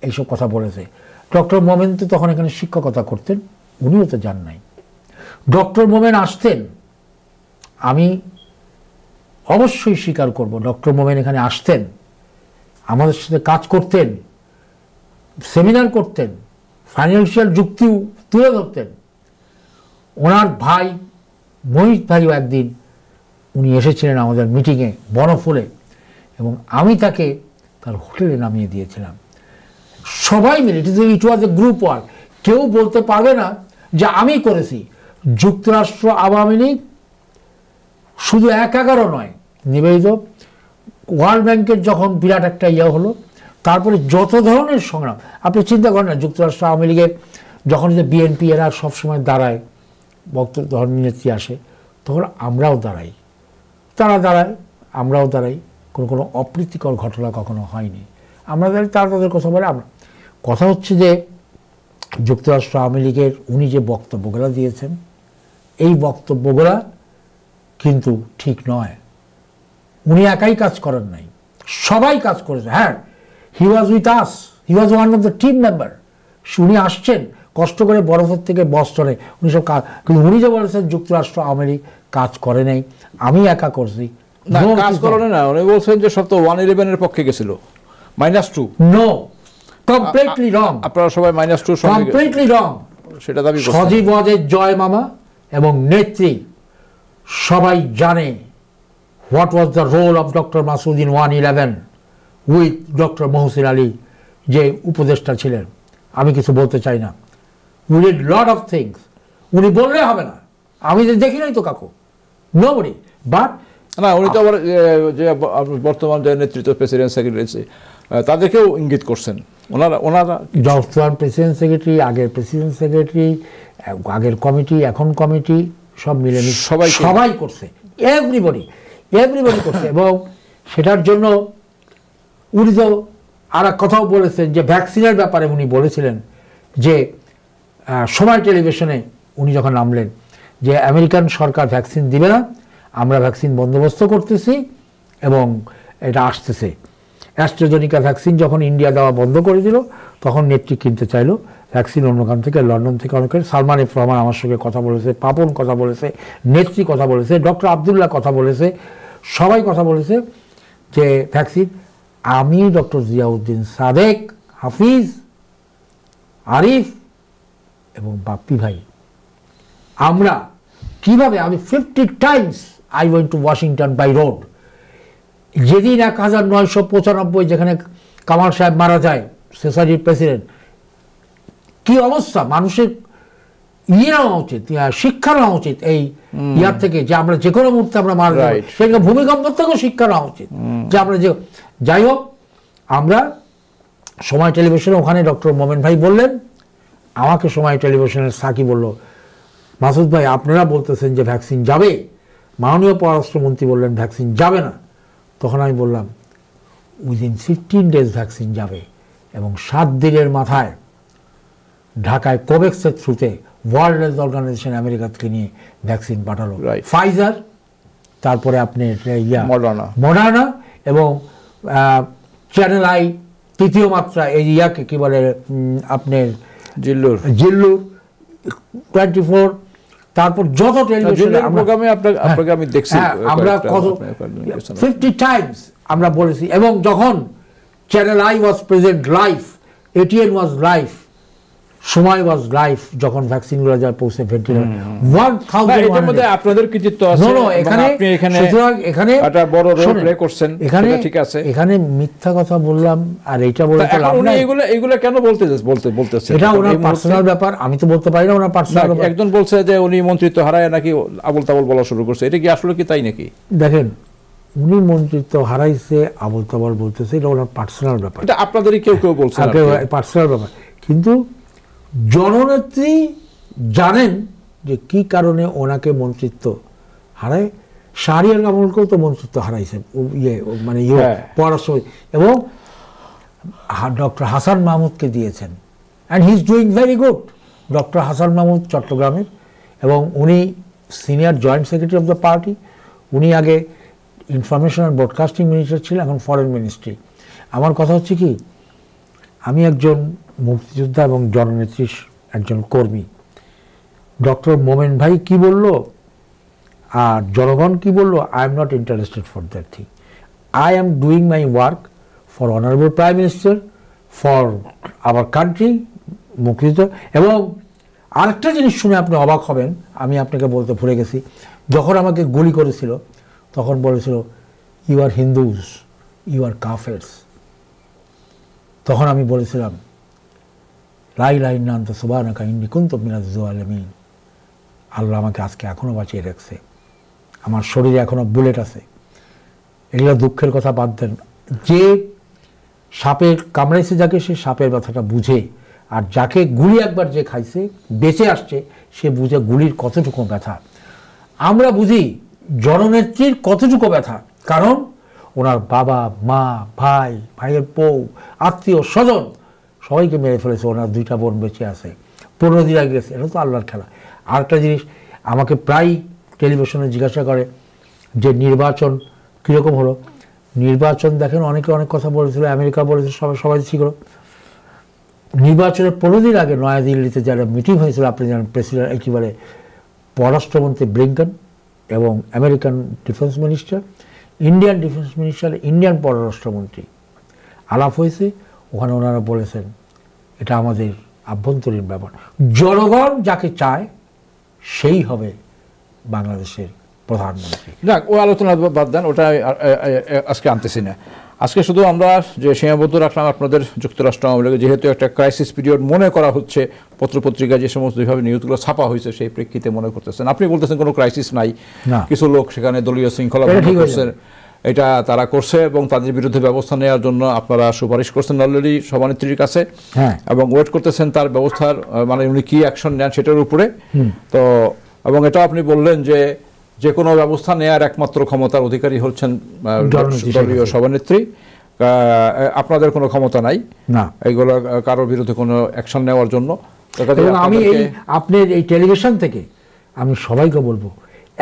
Speaker 2: এইসব কথা বলেছে। ডক্টর মোমেন তো তখন এখানে শিক্ষকতা করতেন, উনিও তো যান নাই। ডক্টর মোমেন আসতেন, আমি অবশ্যই স্বীকার করব, ডক্টর মোমেন এখানে আসতেন, আমাদের সাথে কাজ করতেন, সেমিনার করতেন, ফাইন্যান্সিয়াল যুক্তিও তুলে ধরতেন। ওনার ভাই মোহিত ভাইও একদিন উনি এসেছিলেন আমাদের মিটিংয়ে বনফুলে, এবং আমি তাকে তার হোটেলে নামিয়ে দিয়েছিলাম। সবাই মিলে, ইট ওয়াজ এ গ্রুপ ওয়ার্ক। কেউ বলতে পারবে না যে আমি করেছি। যুক্তরাষ্ট্র আওয়ামী লীগ শুধু 11 নয়, নিবেদিত ওয়ার্ল্ড ব্যাংকের যখন বিরাট একটা হলো, তারপরে যত ধরনের সংগ্রাম, আপনি চিন্তা করেন না, যুক্তরাষ্ট্র আওয়ামী লীগের যখন যে বিএনপি এরা সবসময় দাঁড়ায়, বক্তব্য ধর্মী নেত্রী আসে, তখন আমরাও দাঁড়াই, তারা দাঁড়ায়, আমরাও দাঁড়াই। কোনো অপ্রীতিকর ঘটনা কখনো হয়নি, আমরা দাঁড়াই, তারা তাদের কথা বলে। আমরা কথা হচ্ছে যে যুক্তরাষ্ট্র আওয়ামী লীগের উনি যে বক্তব্যগুলো দিয়েছেন, এই বক্তব্যগুলা কিন্তু ঠিক নয়। উনি একাই কাজ করেন নাই, সবাই কাজ করেছে। হ্যাঁ, he was with us, he was one of the team member. উনি আসছেন কষ্ট করে বরফের থেকে বস্টনে, উনি সব কাজ, কিন্তু উনি যে বলেছেন যুক্তরাষ্ট্র আওয়ামী লীগ কাজ করে নাই, আমি একা করছি,
Speaker 1: কাজ করে না। উনি বলছেন যে সব তো 111 এর পক্ষে গেছিল, -2।
Speaker 2: No, completely wrong.
Speaker 1: আপনারা সবাই -2
Speaker 2: কমপ্লিটলি রং।
Speaker 1: সেটা দাবি করছেন।
Speaker 2: সজীব ওয়াজেদ জয় মামা এবং নেত্রী সবাই জানে what was the role of doctor Masud in 111 with doctor Mohsin Ali যে উপদেষ্টা ছিলেন। আমি কিছু বলতে চাই না, we did lot of things. উনি বললে হবে না, আমি যে দেখি নাই তো কাকু, নোবডি। বাট
Speaker 1: না, উনি তো আবার যে বর্তমান যে নেতৃত্ব প্রেসিডেন্ট সেক্রেটারি তাদেরকেও ইঙ্গিত করছেন। ওনারা
Speaker 2: বর্তমান প্রেসিডেন্ট সেক্রেটারি, আগের প্রেসিডেন্ট সেক্রেটারি, আগের কমিটি, এখন কমিটি, সব মিলেমিশে সবাই করছে, এভরিবডি করছে। এবং সেটার জন্য উনি তো আর এক কথাও বলেছেন যে ভ্যাকসিনের ব্যাপারে উনি বলেছিলেন যে সময় টেলিভিশনে উনি যখন নামলেন যে আমেরিকান সরকার ভ্যাকসিন দিবে না, আমরা ভ্যাকসিন বন্দোবস্ত করতেছি এবং এটা আসতেছে। অ্যাস্ট্রাজেনিকা ভ্যাকসিন যখন ইন্ডিয়া দেওয়া বন্ধ করে দিল, তখন নেত্রী কিনতে চাইলো ভ্যাকসিন অন্যখান থেকে, লন্ডন থেকে অনেকের। সালমান এফ রহমান আমার সঙ্গে কথা বলেছে, পাপন কথা বলেছে, নেত্রী কথা বলেছে, ডক্টর আবদুল্লাহ কথা বলেছে, সবাই কথা বলেছে যে ভ্যাকসিন। আমি ডক্টর জিয়াউদ্দিন সাদেক, হাফিজ, আরিফ এবং বাপ্পি ভাই, আমরা কিভাবে, আমি 50 times I went to Washington by road. যেদিন 1995 যেখানে কামাল সাহেব মারা যায়, সোসাইটির প্রেসিডেন্ট, কি অবস্থা, মানুষের নেওয়া উচিত, শিক্ষা নেওয়া উচিত এই ইয়ার থেকে, যে আমরা যে কোনো মুহূর্তে আমরা মারা যাই। সেখানে ভূমিকম্প থেকেও শিক্ষা নেওয়া উচিত, যে আমরা যে যাই হোক। আমরা সময় টেলিভিশনে ওখানে ডক্টর মোমেন ভাই বললেন, আমাকে সময় টেলিভিশনের সাকি বলল, মাসুদ ভাই আপনারা বলতেছেন যে ভ্যাকসিন যাবে, মাননীয় পররাষ্ট্রমন্ত্রী বললেন ভ্যাকসিন যাবে না। তখন আমি বললাম উইদিন 15 ডেজ ভ্যাকসিন যাবে। এবং 7 দিনের মাথায় ঢাকায় কোভ্যাক্সের থ্রুতে ওয়ার্ল্ড হেলথ অর্গানাইজেশন আমেরিকা থেকে নিয়ে ভ্যাকসিন পাঠালো, ফাইজার, তারপরে আপনার মডার্না এবং চ্যানেল আই তৃতীয় মাত্রা, এই ইয়াকে কি বলে আপনার জিল্লুর 24, তারপর যত টেলিভিশনে
Speaker 1: আপনাকে আমি দেখছি,
Speaker 2: আমরা কত 50 টাইমস আমরা বলেছি। এবং যখন channel I was present live, ATN was live, সময় ওয়াজ লাইফ, যখন ভ্যাকসিনগুলো যা পৌঁছে ভেন্টিলেটর 1000
Speaker 1: এর মধ্যে আপনাদের কৃতিত্ব আছে,
Speaker 2: এখানে
Speaker 1: আপনি এখানে
Speaker 2: এখানে
Speaker 1: একটা বড় রোল প্লে করছেন, সেটা ঠিক আছে।
Speaker 2: এখানে মিথ্যা কথা বললাম আর এইটা বলতে লাভ নাই।
Speaker 1: এগুলো কেন বলতেছেন?
Speaker 2: এটা ওনার পার্সোনাল ব্যাপার, আমি তো বলতে পারি না ওনার পার্সোনাল ব্যাপার।
Speaker 1: একজন বলছে যে উনি মন্ত্রিত্ব হারায় নাকি আবল তাবল বলা শুরু করছে, এটা কি আসলে কি তাই নাকি?
Speaker 2: দেখেন, উনি মন্ত্রিত্ব হারাইছে আবল তাবল বলতেছে, এটা ওনার পার্সোনাল ব্যাপার,
Speaker 1: এটা আপনাদেরই কেউ বলছে
Speaker 2: পার্সোনাল ব্যাপার। কিন্তু জননেত্রী জানেন যে কি কারণে ওনাকে মন্ত্রিত্ব হারায়। শাহরিয়ার কামালকেও তো মন্ত্রিত্ব হারাইছে মানে পররাষ্ট্র, এবং ডক্টর হাসান মাহমুদকে দিয়েছেন, and he is doing very good. Doctor Hasan Mahmud চট্টগ্রামের, এবং উনি senior joint secretary of the party. উনি আগে ইনফরমেশন অ্যান্ড ব্রডকাস্টিং মিনিস্টার ছিলেন, এখন ফরেন মিনিস্ট্রি। আমার কথা হচ্ছে কি, আমি একজন মুক্তিযোদ্ধা এবং জননেত্রীর একজন কর্মী। ডক্টর মোমেন ভাই কি বলল আর জনগণ কি বলল, I am not interested for that thing. I am doing my work for honourable prime minister, for our country, মুক্তিযুদ্ধ। এবং আরেকটা জিনিস শুনে আপনি অবাক হবেন, আমি আপনাকে বলতে ভুলে গেছি, যখন আমাকে গুলি করেছিল তখন বলেছিল you are Hindus, you are kafirs. তখন আমি বলেছিলাম লা ইলাহা ইল্লা আনতা সুবহানাকা ইন্নী কুনতু মিনাজ জালিমিন। আল্লাহ আমাকে আজকে এখনও বাঁচিয়ে রাখছে, আমার শরীরে এখনও বুলেট আছে। এগুলো দুঃখের কথা বাদ দেন, যে সাপের কামড়াইছে যাকে, সে সাপের ব্যথাটা বুঝে, আর যাকে গুলি একবার যে খাইছে বেঁচে আসছে সে বুঝে গুলির কতটুকু ব্যথা। আমরা বুঝি জননেত্রীর কতটুকু ব্যথা, কারণ ওনার বাবা মা ভাই, ভাইয়ের বউ, আত্মীয় স্বজন সবাইকে মেরে ফেলেছে, ওনার 2টা বোন বেঁচে আছে, 15 দিন আগে গেছে। এটা তো আল্লাহর খেলা। আরেকটা জিনিস, আমাকে প্রায় টেলিভিশনে জিজ্ঞাসা করে যে নির্বাচন কীরকম হলো। নির্বাচন দেখেন, অনেকে অনেক কথা বলেছিল, আমেরিকা বলেছিল, সবাই ছিল। নির্বাচনের 15 দিন আগে নয়াদিল্লিতে যারা মিটিং হয়েছিল, আপনি জানেন, প্রেসিডেন্ট একেবারে পররাষ্ট্রমন্ত্রী ব্লিংকন এবং American defence minister, Indian defence minister, Indian পররাষ্ট্রমন্ত্রী আলাপ হয়েছে। ওখানে ওনারা বলেছেন এটা আমাদের আভ্যন্তরীণ ব্যাপার, জনগণ যাকে চায় সেই হবে বাংলাদেশের প্রধানমন্ত্রী।
Speaker 1: যাক, ও আলোচনা বাদ দেন, ওটা আজকে আনতেছি না। আজকে শুধু আমরা যে সীমাবদ্ধ রাখলাম আপনাদের যুক্তরাষ্ট্র আওয়ামী লীগের, যেহেতু একটা ক্রাইসিস পিরিয়ড মনে করা হচ্ছে, পত্রপত্রিকায় যে সমস্ত যেভাবে নিউজগুলো ছাপা হয়েছে সেই প্রেক্ষিতে মনে করতেছেন। আপনি বলতেছেন কোনো ক্রাইসিস নাই, কিছু লোক সেখানে দলীয় শৃঙ্খলা ভঙ্গ করছে, এটা তারা করছে এবং তাদের বিরুদ্ধে ব্যবস্থা নেওয়ার জন্য আপনারা সুপারিশ করছেন অলরেডি সভানেত্রীর কাছে, এবং ওয়েট করতেছেন তার ব্যবস্থার, মানে উনি কি অ্যাকশন নেন সেটার উপরে। তো এবং এটাও আপনি বললেন যে যে কোনো ব্যবস্থা নেওয়ার একমাত্র ক্ষমতার অধিকারী হচ্ছেন দলীয় সভানেত্রী, আপনাদের কোনো ক্ষমতা নাই
Speaker 2: না
Speaker 1: এইগুলো কারোর বিরুদ্ধে কোনো অ্যাকশন নেওয়ার জন্য।
Speaker 2: আমি এই আপনার এই টেলিভিশন থেকে আমি সবাইকে বলবো,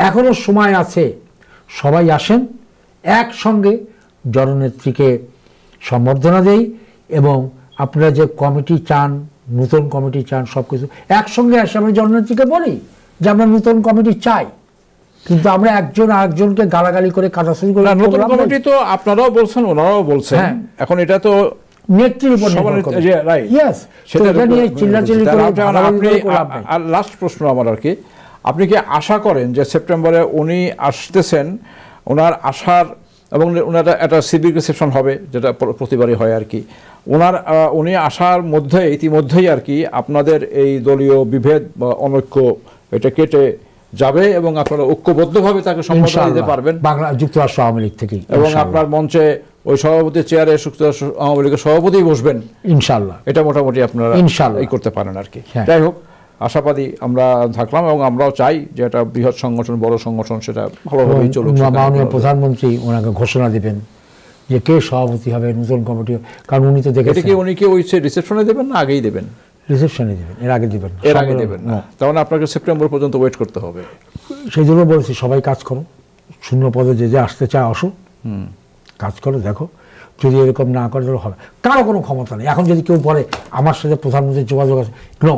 Speaker 2: এখনো সময় আছে, সবাই আসেন একসঙ্গে জননেত্রীকে সম্বর্ধনা দেই, এবং আপনারা যে কমিটি চান, নতুন কমিটি চান, সব কিছু একসঙ্গে আসে আমরা জননেত্রীকে বলি যে আমরা নতুন কমিটি চাই। কিন্তু আমরা একজন আরেকজনকে গালাগালি করে কাটাছুড়ি করে,
Speaker 1: নতুন কমিটি তো আপনারাও বলছেন, ওনারাও বলছেন, এখন এটা তো
Speaker 2: নেত্রীর উপর
Speaker 1: লাস্ট প্রশ্ন আমার আর কি, আপনি কি আশা করেন যে সেপ্টেম্বরে উনি আসতেছেন, ওনার আসার এবং ওনার একটা সিভিক রিসেপশন হবে যেটা প্রতিবারই হয় আর কি, উনি আসার মধ্যে ইতিমধ্যেই আর কি আপনাদের এই দলীয় বিভেদ বা অনৈক্য এটা কেটে যাবে এবং আপনারা ঐক্যবদ্ধভাবে তাকে সম্বোধন দিতে পারবেন
Speaker 2: বাংলা যুক্তরাষ্ট্র আওয়ামী লীগ থেকে,
Speaker 1: এবং আপনার মঞ্চে ওই সভাপতি চেয়ারে যুক্তরাষ্ট্র আওয়ামী লীগের সভাপতি বসবেন
Speaker 2: ইনশাআল্লাহ।
Speaker 1: এটা মোটামুটি আপনারা ইনশাআল্লাহ এই করতে পারেন আর কি। যাই হোক, আশাবাদী আমরা থাকলাম এবং আমরাও চাই যে এটা বৃহৎ সংগঠন, বড় সংগঠন, সেটা ভালোভাবেই চলুক।
Speaker 2: মাননীয় প্রধানমন্ত্রী ওনাকে ঘোষণা দিবেন যে কে সভাপতি হবে নতুন কমিটি, কারণ উনি তো দেখেছেন।
Speaker 1: এটা কি উনি কি ওই রিসেপশনে দেবেন না আগেই দেবেন?
Speaker 2: রিসেপশনে দেবেন, এর আগে দেবেন,
Speaker 1: এর আগে দেবেন না, তাহলে আপনাকে সেপ্টেম্বর পর্যন্ত ওয়েট করতে হবে।
Speaker 2: সেই জন্য বলেছি সবাই কাজ করো, শূন্য পদে যে আসতে চায় আসো, কাজ করো, দেখো যদি এরকম না করে তাহলে হবে। কারো কোনো ক্ষমতা নেই এখন। যদি কেউ বলে আমার সাথে প্রধানমন্ত্রীর যোগাযোগ আছে, নো,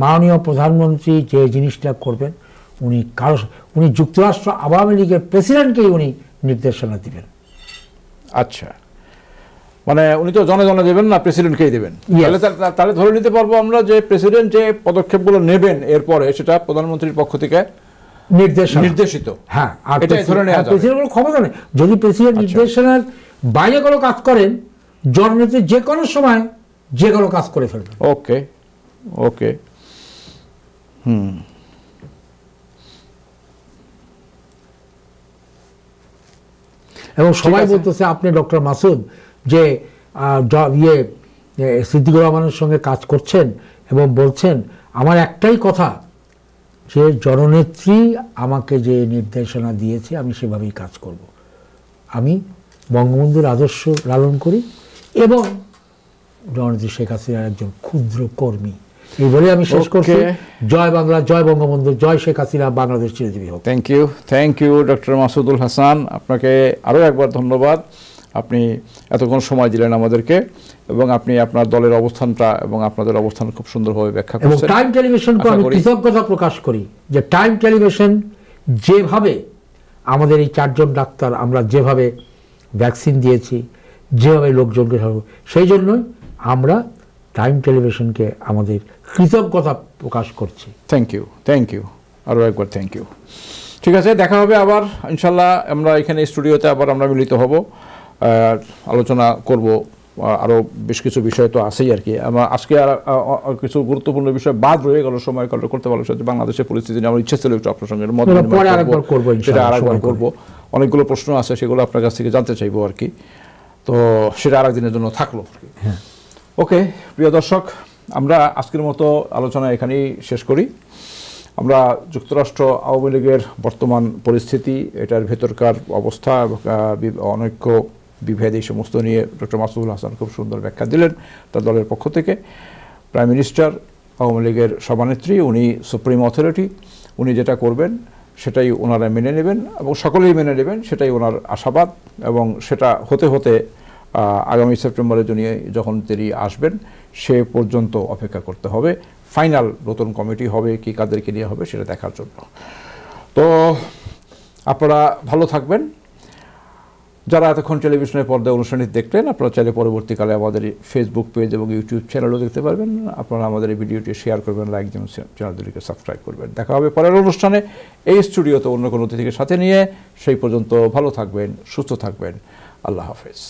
Speaker 2: মাননীয় প্রধানমন্ত্রী যে জিনিসটা করবেন উনি যুক্তরাষ্ট্র আওয়ামী লীগের প্রেসিডেন্টকেই উনি নির্দেশনা দিবেন।
Speaker 1: আচ্ছা, মানে উনি তো জনে জনে দেবেন না, প্রেসিডেন্টকেই দেবেন। তাহলে ধরে নিতে পারবো আমরা যে প্রেসিডেন্ট যে পদক্ষেপগুলো নেবেন এরপরে সেটা প্রধানমন্ত্রীর পক্ষ থেকে নির্দেশিত।
Speaker 2: হ্যাঁ, আর
Speaker 1: এটাই ধরে নেওয়া যাবে।
Speaker 2: প্রেসিডেন্টের ক্ষমতা নেই। যদি প্রেসিডেন্ট নির্দেশনার বাইরে কোনো কাজ করেন, জননেত্রী যে কোনো সময় যে কোনো কাজ করে ফেলবেন।
Speaker 1: ওকে ওকে,
Speaker 2: এবং সবাই বলতেছে আপনি ডক্টর মাসুদ যে সিদ্দিকুর রহমানের সঙ্গে কাজ করছেন এবং বলছেন, আমার একটাই কথা যে জননেত্রী আমাকে যে নির্দেশনা দিয়েছে আমি সেভাবেই কাজ করব। আমি বঙ্গবন্ধুর আদর্শ লালন করি এবং জননেত্রী শেখ হাসিনার একজন ক্ষুদ্র কর্মী। এই বলে আমি শেষ করছি। জয় বাংলা, জয় বঙ্গবন্ধু, জয় শেখ হাসিনা, বাংলাদেশ চিরজীবী হোক।
Speaker 1: Thank you doctor Masudul Hasan, আপনাকে আরও একবার ধন্যবাদ। আপনি এতক্ষণ সময় দিলেন আমাদেরকে এবং আপনি আপনার দলের অবস্থানটা এবং আপনাদের অবস্থান খুব সুন্দরভাবে ব্যাখ্যা করেছেন।
Speaker 2: এবং টাইম টেলিভিশনকে আমি কৃতজ্ঞতা প্রকাশ করি যে টাইম টেলিভিশন যেভাবে আমাদের এই 4 জন ডাক্তার আমরা যেভাবে ভ্যাকসিন দিয়েছি, যেভাবে লোকজনকে, সেই জন্যই আমরা টাইম টেলিভিশনকে আমাদের কৃতজ্ঞতা প্রকাশ করছি।
Speaker 1: থ্যাংক ইউ আরও একবার থ্যাংক ইউ। ঠিক আছে, দেখা হবে আবার ইনশাল্লাহ। আমরা এখানে স্টুডিওতে আবার আমরা মিলিত হব, আলোচনা করব। আরও বেশ কিছু বিষয় তো আছেই আর কি। আমরা আজকে আর কিছু গুরুত্বপূর্ণ বিষয় বাদ রয়ে গেল, সময় করতে পারলো সাথে বাংলাদেশের পরিস্থিতি নিয়ে আমার ইচ্ছা ছিল একটু আপনার সঙ্গে সেটা আরেকবার করবো। অনেকগুলো প্রশ্ন আছে, সেগুলো আপনার কাছ থেকে জানতে চাইবো আর কি। তো সেটা আরেকদিনের জন্য থাকলো। ওকে প্রিয় দর্শক, আমরা আজকের মতো আলোচনা এখানেই শেষ করি। আমরা যুক্তরাষ্ট্র আওয়ামী লীগের বর্তমান পরিস্থিতি, এটার ভেতরকার অবস্থা, অনৈক্য, বিভেদ, এই সমস্ত নিয়ে ডক্টর মাসুদুল হাসান খুব সুন্দর ব্যাখ্যা দিলেন তার দলের পক্ষ থেকে। প্রাইম মিনিস্টার, আওয়ামী লীগের সভানেত্রী, উনি সুপ্রিম অথরিটি, উনি যেটা করবেন সেটাই ওনারা মেনে নেবেন এবং সকলেই মেনে নেবেন, সেটাই ওনার আশাবাদ। এবং সেটা হতে হতে আগামী সেপ্টেম্বরে যখন তিনি আসবেন সে পর্যন্ত অপেক্ষা করতে হবে। ফাইনাল নতুন কমিটি হবে কি, কাদেরকে নিয়ে হবে সেটা দেখার জন্য। তো আপনারা ভালো থাকবেন। যারা এতক্ষণ টেলিভিশনের পর্দায় অনুষ্ঠানটি দেখলেন, আপনারা চাইলে পরবর্তীকালে আমাদের ফেসবুক পেজ এবং ইউটিউব চ্যানেলও দেখতে পারবেন। আপনারা আমাদের এই ভিডিওটি শেয়ার করবেন, লাইক দিন, চ্যানেলগুলিকে সাবস্ক্রাইব করবেন। দেখা হবে পরের অনুষ্ঠানে এই স্টুডিওতে অন্য কোনো অতিথিকে সাথে নিয়ে। সেই পর্যন্ত ভালো থাকবেন, সুস্থ থাকবেন। আল্লাহ হাফেজ।